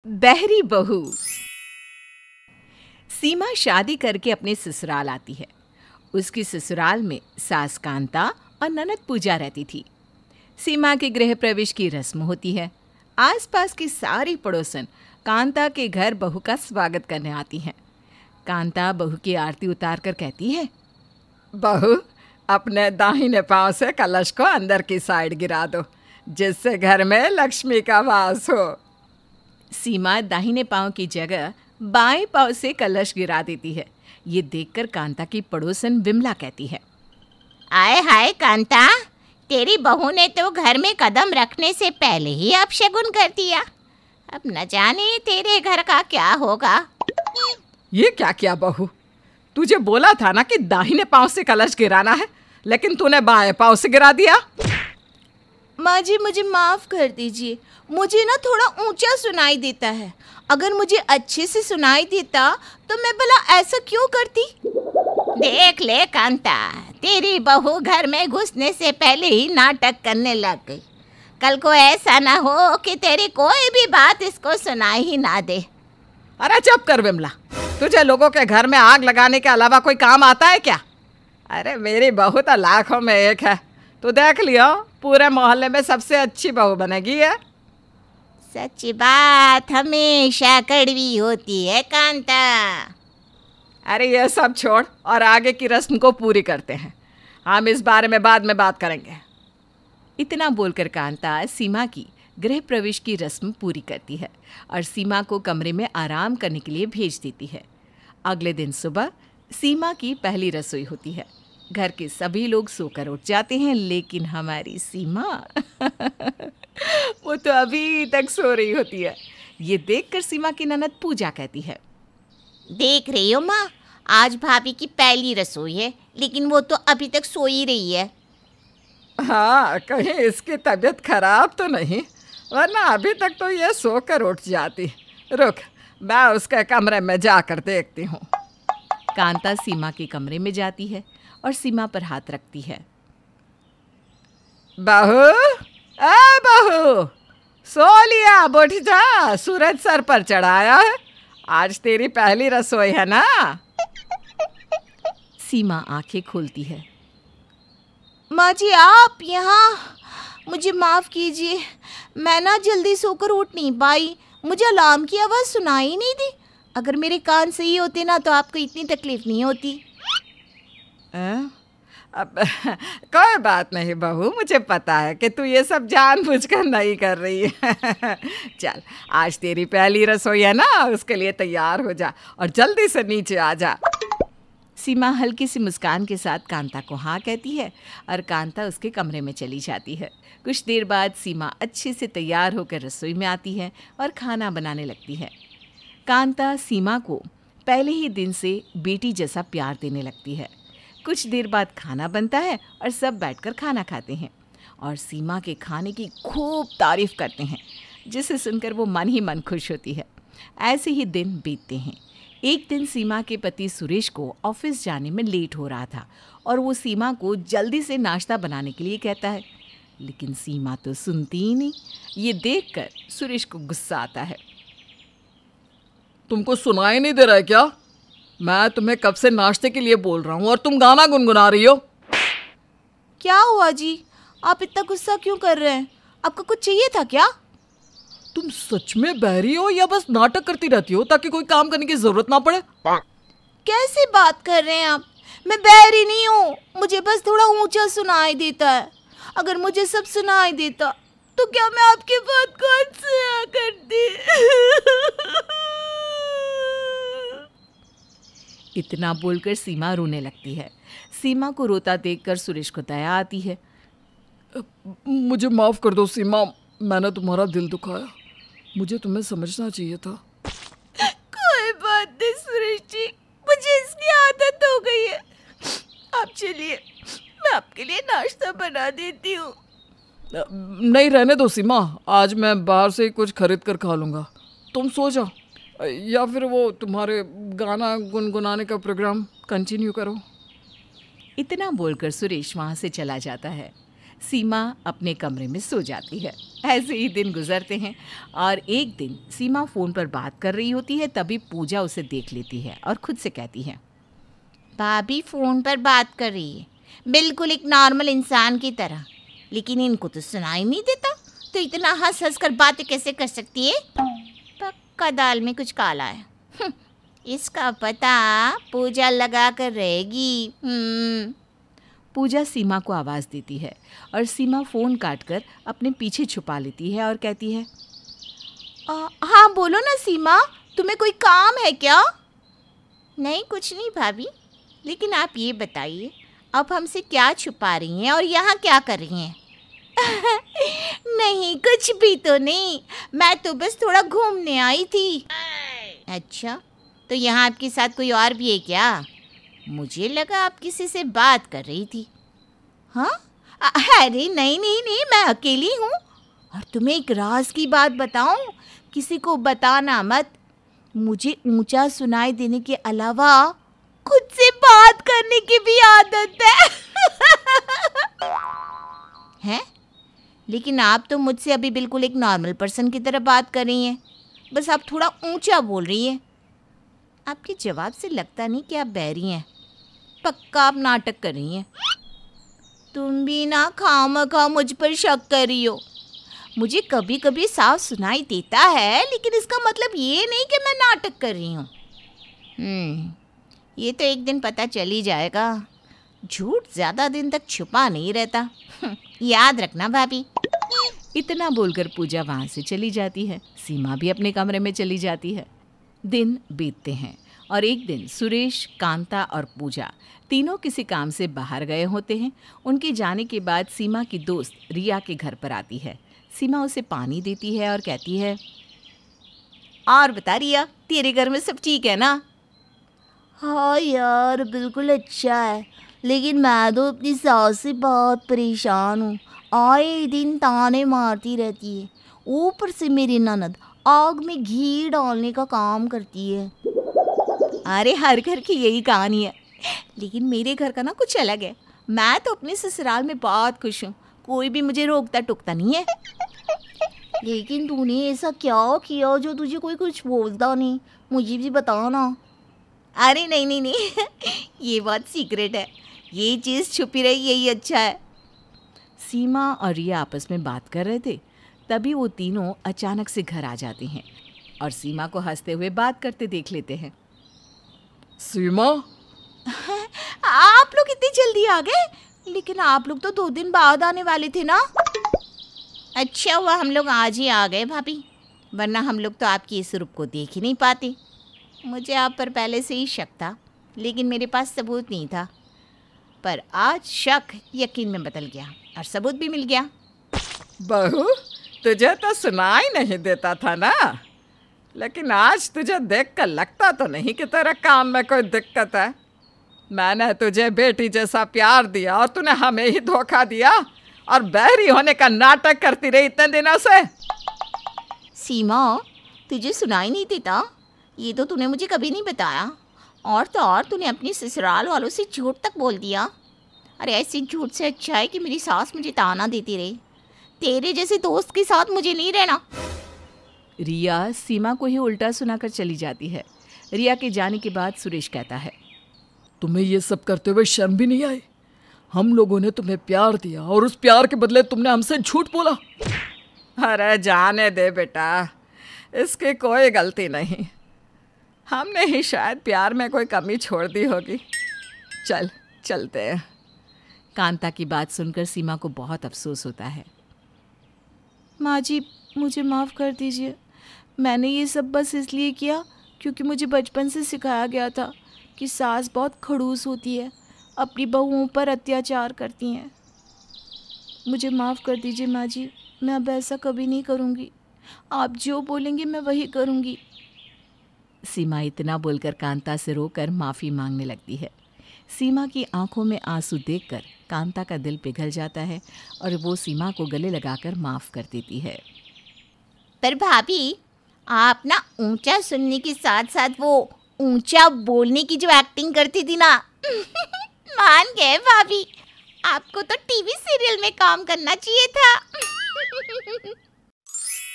बहरी बहू। सीमा शादी करके अपने ससुराल आती है। उसकी ससुराल में सास कांता और ननद पूजा रहती थी। सीमा के गृह प्रवेश की रस्म होती है। आसपास की सारी पड़ोसन कांता के घर बहू का स्वागत करने आती हैं। कांता बहू की आरती उतार कर कहती है, बहू, अपने दाहिने पांव से कलश को अंदर की साइड गिरा दो, जिससे घर में लक्ष्मी का वास हो। सीमा दाहिने पांव की जगह बाएं पांव से कलश गिरा देती है। ये देखकर कांता की पड़ोसन विमला कहती है, आए हाय कांता, तेरी बहू ने तो घर में कदम रखने से पहले ही अपशगुन कर दिया। अब न जाने तेरे घर का क्या होगा। ये क्या किया बहू? तुझे बोला था ना कि दाहिने पांव से कलश गिराना है, लेकिन तूने बाएं पांव से गिरा दिया। माँ जी, मुझे माफ़ कर दीजिए। मुझे ना थोड़ा ऊंचा सुनाई देता है। अगर मुझे अच्छे से सुनाई देता तो मैं भला ऐसा क्यों करती। देख ले कांता, तेरी बहू घर में घुसने से पहले ही नाटक करने लग गई। कल को ऐसा ना हो कि तेरी कोई भी बात इसको सुनाई ही ना दे। अरे चुप कर विमला, तुझे लोगों के घर में आग लगाने के अलावा कोई काम आता है क्या? अरे मेरी बहू तो लाखों में एक है। तू देख लियो, पूरे मोहल्ले में सबसे अच्छी बहू बनेगी है। सच्ची बात हमेशा कड़वी होती है कांता। अरे ये सब छोड़ और आगे की रस्म को पूरी करते हैं। हम इस बारे में बाद में बात करेंगे। इतना बोलकर कांता सीमा की गृह प्रवेश की रस्म पूरी करती है और सीमा को कमरे में आराम करने के लिए भेज देती है। अगले दिन सुबह सीमा की पहली रसोई होती है। घर के सभी लोग सोकर उठ जाते हैं, लेकिन हमारी सीमा वो तो अभी तक सो रही होती है। ये देखकर सीमा की ननद पूजा कहती है, देख रही हो माँ, आज भाभी की पहली रसोई है, लेकिन वो तो अभी तक सो ही रही है। हाँ, कहीं इसकी तबीयत खराब तो नहीं, वरना अभी तक तो ये सोकर उठ जाती। रुक, मैं उसके कमरे में जाकर देखती हूँ। कांता सीमा के कमरे में जाती है और सीमा पर हाथ रखती है। बहू, बहू, सो लिया, उठ जा, सूरज सर पर चढ़ाया है। आज तेरी पहली रसोई है ना। सीमा आंखें खोलती है। माँ जी, आप यहाँ? मुझे माफ़ कीजिए, मैं ना जल्दी सोकर उठ नहीं पाई। मुझे अलार्म की आवाज़ सुनाई नहीं दी। अगर मेरे कान सही होते ना तो आपको इतनी तकलीफ़ नहीं होती। अब कोई बात नहीं बहू, मुझे पता है कि तू ये सब जानबूझकर नहीं कर रही है। चल, आज तेरी पहली रसोई है ना, उसके लिए तैयार हो जा और जल्दी से नीचे आ जा। सीमा हल्की सी मुस्कान के साथ कांता को हाँ कहती है और कांता उसके कमरे में चली जाती है। कुछ देर बाद सीमा अच्छे से तैयार होकर रसोई में आती है और खाना बनाने लगती है। कांता सीमा को पहले ही दिन से बेटी जैसा प्यार देने लगती है। कुछ देर बाद खाना बनता है और सब बैठकर खाना खाते हैं और सीमा के खाने की खूब तारीफ करते हैं, जिसे सुनकर वो मन ही मन खुश होती है। ऐसे ही दिन बीतते हैं। एक दिन सीमा के पति सुरेश को ऑफिस जाने में लेट हो रहा था और वो सीमा को जल्दी से नाश्ता बनाने के लिए कहता है, लेकिन सीमा तो सुनती ही नहीं। ये देखकर सुरेश को गुस्सा आता है। तुमको सुनाई नहीं दे रहा है क्या? मैं तुम्हें कब से नाश्ते के लिए बोल रहा हूँ और तुम गाना गुनगुना रही हो। क्या हुआ जी? आप इतना गुस्सा क्यों कर रहे हैं? आपको कुछ चाहिए था क्या? तुम सच में बहरी हो या बस नाटक करती रहती हो ताकि कोई काम करने की जरूरत ना पड़े? कैसे बात कर रहे हैं आप? मैं बहरी नहीं हूँ, मुझे बस थोड़ा ऊंचा सुनाई देता है। अगर मुझे सब सुनाई देता तो क्या मैं आपके बात को सुना करती? इतना बोलकर सीमा रोने लगती है। सीमा को रोता देखकर सुरेश को दया आती है। मुझे माफ़ कर दो सीमा, मैंने तुम्हारा दिल दुखाया। मुझे तुम्हें समझना चाहिए था। कोई बात नहीं सुरेश जी, मुझे इसकी आदत हो गई है। आप चलिए, मैं आपके लिए नाश्ता बना देती हूँ। नहीं, रहने दो सीमा, आज मैं बाहर से ही कुछ खरीद कर खा लूँगा। तुम सो जाओ, या फिर वो तुम्हारे गाना गुनगुनाने का प्रोग्राम कंटिन्यू करो। इतना बोलकर सुरेश वहाँ से चला जाता है। सीमा अपने कमरे में सो जाती है। ऐसे ही दिन गुजरते हैं और एक दिन सीमा फ़ोन पर बात कर रही होती है, तभी पूजा उसे देख लेती है और खुद से कहती है, भाभी फ़ोन पर बात कर रही है, बिल्कुल एक नॉर्मल इंसान की तरह, लेकिन इनको तो सुनाई नहीं देता, तो इतना हंस हंस कर बातें कैसे कर सकती है? पक्का दाल में कुछ काला है। इसका पता पूजा लगा कर रहेगी। पूजा सीमा को आवाज़ देती है और सीमा फ़ोन काटकर अपने पीछे छुपा लेती है और कहती है, हाँ बोलो ना सीमा, तुम्हें कोई काम है क्या? नहीं, कुछ नहीं भाभी, लेकिन आप ये बताइए, अब हमसे क्या छुपा रही हैं और यहाँ क्या कर रही हैं? नहीं, कुछ भी तो नहीं, मैं तो बस थोड़ा घूमने आई थी। अच्छा, तो यहाँ आपके साथ कोई और भी है क्या? मुझे लगा आप किसी से बात कर रही थी। हाँ? अरे नहीं नहीं नहीं, मैं अकेली हूँ। और तुम्हें एक राज की बात बताऊँ, किसी को बताना मत। मुझे ऊंचा सुनाई देने के अलावा खुद से बात करने की भी आदत है। हैं? लेकिन आप तो मुझसे अभी बिल्कुल एक नॉर्मल पर्सन की तरह बात कर रही हैं, बस आप थोड़ा ऊंचा बोल रही हैं। आपके जवाब से लगता नहीं कि आप बहरी हैं, पक्का आप नाटक कर रही हैं। तुम भी ना खामखा मुझ पर शक कर रही हो। मुझे कभी कभी साफ सुनाई देता है, लेकिन इसका मतलब ये नहीं कि मैं नाटक कर रही हूँ। ये तो एक दिन पता चल ही जाएगा। झूठ ज़्यादा दिन तक छुपा नहीं रहता, याद रखना भाभी। इतना बोलकर पूजा वहाँ से चली जाती है। सीमा भी अपने कमरे में चली जाती है। दिन बीतते हैं और एक दिन सुरेश, कांता और पूजा तीनों किसी काम से बाहर गए होते हैं। उनके जाने के बाद सीमा की दोस्त रिया के घर पर आती है। सीमा उसे पानी देती है और कहती है, और बता रिया, तेरे घर में सब ठीक है ना? हाँ यार, बिल्कुल अच्छा है, लेकिन मैं तो अपनी सास से बहुत परेशान हूँ। आए दिन ताने मारती रहती है। ऊपर से मेरी ननद आग में घी डालने का काम करती है। अरे हर घर की यही कहानी है, लेकिन मेरे घर का ना कुछ अलग है। मैं तो अपने ससुराल में बहुत खुश हूँ, कोई भी मुझे रोकता टोकता नहीं है। लेकिन तूने ऐसा क्या किया जो तुझे कोई कुछ बोलता नहीं? मुझे भी बताओ ना। अरे नहीं नहीं नहीं, ये बहुत सीक्रेट है, ये चीज़ छुपी रही, यही अच्छा है। सीमा और रिया आपस में बात कर रहे थे, तभी वो तीनों अचानक से घर आ जाते हैं और सीमा को हंसते हुए बात करते देख लेते हैं। सीमा, आप लोग इतनी जल्दी आ गए? लेकिन आप लोग तो 2 दिन बाद आने वाले थे ना? अच्छा हुआ हम लोग आज ही आ गए भाभी, वरना हम लोग तो आपकी इस रूप को देख ही नहीं पाते। मुझे आप पर पहले से ही शक था, लेकिन मेरे पास सबूत नहीं था। पर आज शक यकीन में बदल गया और सबूत भी मिल गया। बहू, तुझे तो सुनाई नहीं देता था ना, लेकिन आज तुझे देखकर लगता तो नहीं कि तेरे कान में कोई दिक्कत है। मैंने तुझे बेटी जैसा प्यार दिया और तूने हमें ही धोखा दिया और बहरी होने का नाटक करती रही इतने दिनों से। सीमा, तुझे सुनाई नहीं देता? ये तो तूने मुझे कभी नहीं बताया। और तो और तूने अपनी ससुराल वालों से झूठ तक बोल दिया। अरे ऐसी झूठ से अच्छा है कि मेरी सास मुझे ताना देती रही। तेरे जैसे दोस्त के साथ मुझे नहीं रहना। रिया सीमा को ही उल्टा सुनाकर चली जाती है। रिया के जाने के बाद सुरेश कहता है, तुम्हें ये सब करते हुए शर्म भी नहीं आई? हम लोगों ने तुम्हें प्यार दिया और उस प्यार के बदले तुमने हमसे झूठ बोला। अरे जाने दे बेटा, इसकी कोई गलती नहीं। हमने ही शायद प्यार में कोई कमी छोड़ दी होगी। चलते हैं। कांता की बात सुनकर सीमा को बहुत अफसोस होता है। माँ जी, मुझे माफ़ कर दीजिए। मैंने ये सब बस इसलिए किया क्योंकि मुझे बचपन से सिखाया गया था कि सास बहुत खड़ूस होती है, अपनी बहुओं पर अत्याचार करती हैं। मुझे माफ़ कर दीजिए माँ जी, मैं अब ऐसा कभी नहीं करूँगी। आप जो बोलेंगे मैं वही करूँगी। सीमा इतना बोलकर कांता से रोकर माफ़ी मांगने लगती है। सीमा की आंखों में आंसू देखकर कांता का दिल पिघल जाता है और वो सीमा को गले लगाकर माफ़ कर देती है। पर भाभी, आप ना ऊंचा सुनने के साथ साथ वो ऊंचा बोलने की जो एक्टिंग करती थी ना, मान गए भाभी। आपको तो टीवी सीरियल में काम करना चाहिए था।